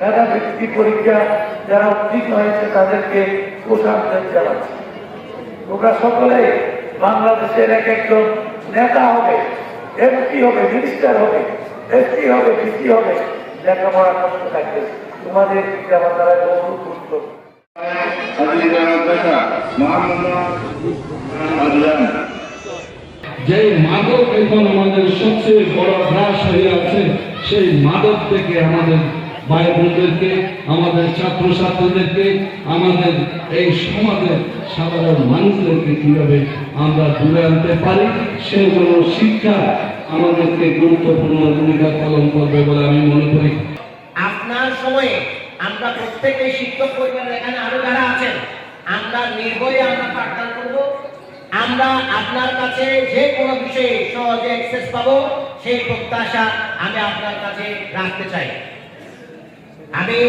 মেধাবৃত্তি পরীক্ষা যারা উত্তীর্ণ হয়েছে তাদেরকে প্রশংসা জানাচ্ছি। তোমরা সকলে বাংলাদেশের এক একজন নেতা হবে, এমপি হবে, মিনিস্টার হবে, এসপি হবে, ডিসি হবে, লেখাপড়া করতে থাকবে। তোমাদের আমার দ্বারা বহু গুরুত্ব। যে মাদক এখন আমাদের সবচেয়ে বড় গ্রাস হয়ে আছে, সেই মাদক থেকে আমাদের ভাই বোনদেরকে, আমাদের ছাত্রছাত্রীদেরকে, আমাদের এই সমাজের সাধারণ মানুষদেরকে কিভাবে আমরা দূরে আনতে পারি, সেগুলো শিক্ষা আমাদেরকে গুরুত্বপূর্ণ ভূমিকা পালন করবে বলে আমি মনে করি। আপনার সময়ে আমরা প্রত্যেকেই শিক্ষক পরিবারের এখানে আরো যারা আছেন, আমরা নির্ভয়ে আমরা পাঠদান করব। আমরা আপনার কাছে যে কোনো বিষয়ে সহজে অ্যাক্সেস পাবো, সেই প্রত্যাশা আমি আপনার কাছে রাখতে চাই। আমি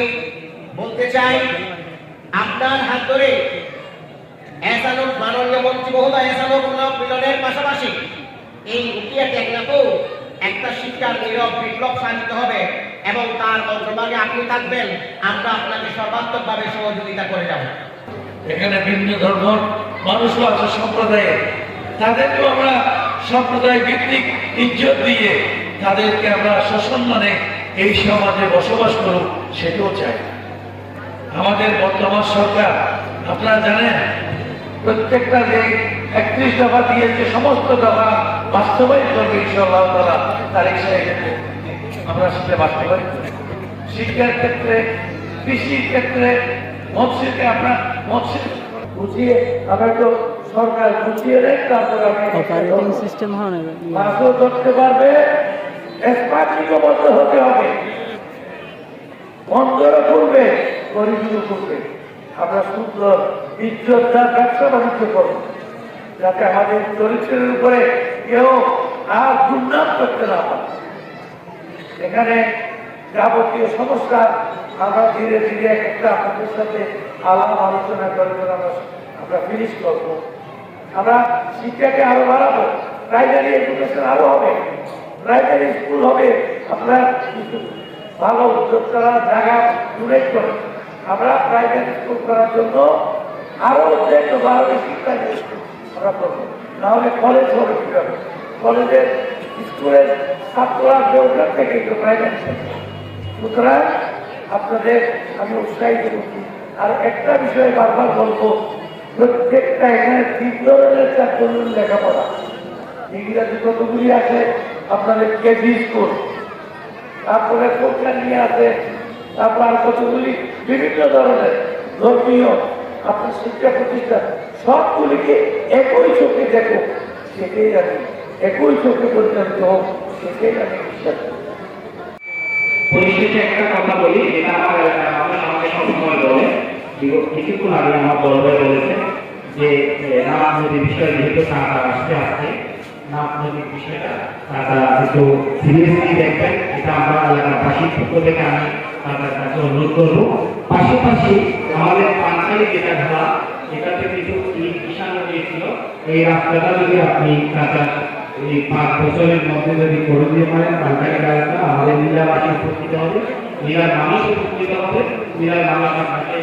বলতে চাই, আপনার হাত ধরে এহসানুল মাননীয় মন্ত্রী মহোদয় এহসানুল মিলনের পাশাপাশি এই উকিয়া টেকনাফেও একটা শিক্ষার নীরব বিপ্লব সাধিত হবে এবং তার অগ্রভাগে আপনি থাকবেন। আমরা আপনাকে সর্বাত্মকভাবে সহযোগিতা করে যাব। এখানে ভিন্ন ধর্ম মানুষও আছে সম্প্রদায়ে, তাদেরকেও আমরা সম্প্রদায় ভিত্তিক ইজ্জত দিয়ে তাদেরকে আমরা সসম্মানে এই সমাজে বসবাস করুক, সেটাও চাই। আমাদের বর্তমান সরকার আপনারা জানেন, প্রত্যেকটা যে 31 দফা দিয়েছে সমস্ত দফা বাস্তবায়ন করবে ইনশাআল্লাহ তাআলা। তারিখ সাহেব আমরা সেটা বাস্তবায়ন করি। শিক্ষার ক্ষেত্রে, কৃষির ক্ষেত্রে, মৎস্যকে আপনার মৎস্য বুঝিয়ে আমরা তো সরকার বুঝিয়ে দেয়, তারপরে অপারেটিং সিস্টেম হয় না, মাছও ধরতে পারবে, এসপাটিকও বন্ধ হতে হবে, বন্দরও করবে, গরিবও করবে। আমরা সুন্দর ইজ্জতদার ব্যবসা বাণিজ্য করবো, যাতে আমাদের চরিত্রের উপরে কেউ আর দুর্নাম করতে না পারে। এখানে যাবতীয় সমস্যা আমরা ধীরে ধীরে একটা আপনাদের সাথে আলাপ আলোচনা করে আমরা ফিনিশ করবো। আমরা শিক্ষাকে আরো বাড়াবো, প্রাইমারি এডুকেশন আরো হবে, প্রাইমারি স্কুল হবে। আপনার ভালো উদ্যোক্তারা জায়গা ডোনেট করে আমরা প্রাইমারি স্কুল করার জন্য আরো উদ্যোগ বাড়াবে। শিক্ষা আমরা করবো, নাহলে কলেজ হবে কিভাবে? কলেজের স্কুলের ছাত্ররা ওখান থেকে প্রাইমারি। সুতরাং আপনাদের আমি উৎসাহিত করছি। আর একটা বিষয়ে বারবার বলবো, প্রত্যেকটা এখানে 3 ধরনের 4 ধরনের লেখাপড়া। ইংরাজি কতগুলি আছে আপনাদের, কেজি স্কুল, তারপরে কোরআন নিয়ে আছে, তারপর আর কতগুলি বিভিন্ন ধরনের ধর্মীয় আপনার শিক্ষা প্রতিষ্ঠান, সবগুলিকে একই চোখে দেখো, সেটাই আমি একই চোখে পরিচালিত হোক, সেটাই আমি বিশ্বাস করি। পরিশেষে একটা কথা বলি, যেটা আমাকে সবসময় বলে, কিছুক্ষণ আগে আমার বড় ভাই বলেছে যে নামাজ নদী বিষয় যেহেতু তারা আসতে আসছে, নামাজ নদীর বিষয়টা তারা একটু সিরিয়াসলি দেখবেন। এটা আমরা এলাকাবাসীর পক্ষ থেকে আমি তাদের কাছে অনুরোধ করবো। পাশাপাশি আমাদের পাঁচখালি যেটা ধরা, এটাতে কিছু ঈশান্য দিয়েছিল, এই রাস্তাটা যদি আপনি তারা এই 5 বছরের মধ্যে যদি করে দিয়ে পারেন, পাঁচখালি রাস্তা আমাদের নীলাবাসী উপকৃত হবে, নীলার মানুষ উপকৃত হবে, নীলার মানুষ আপনাকে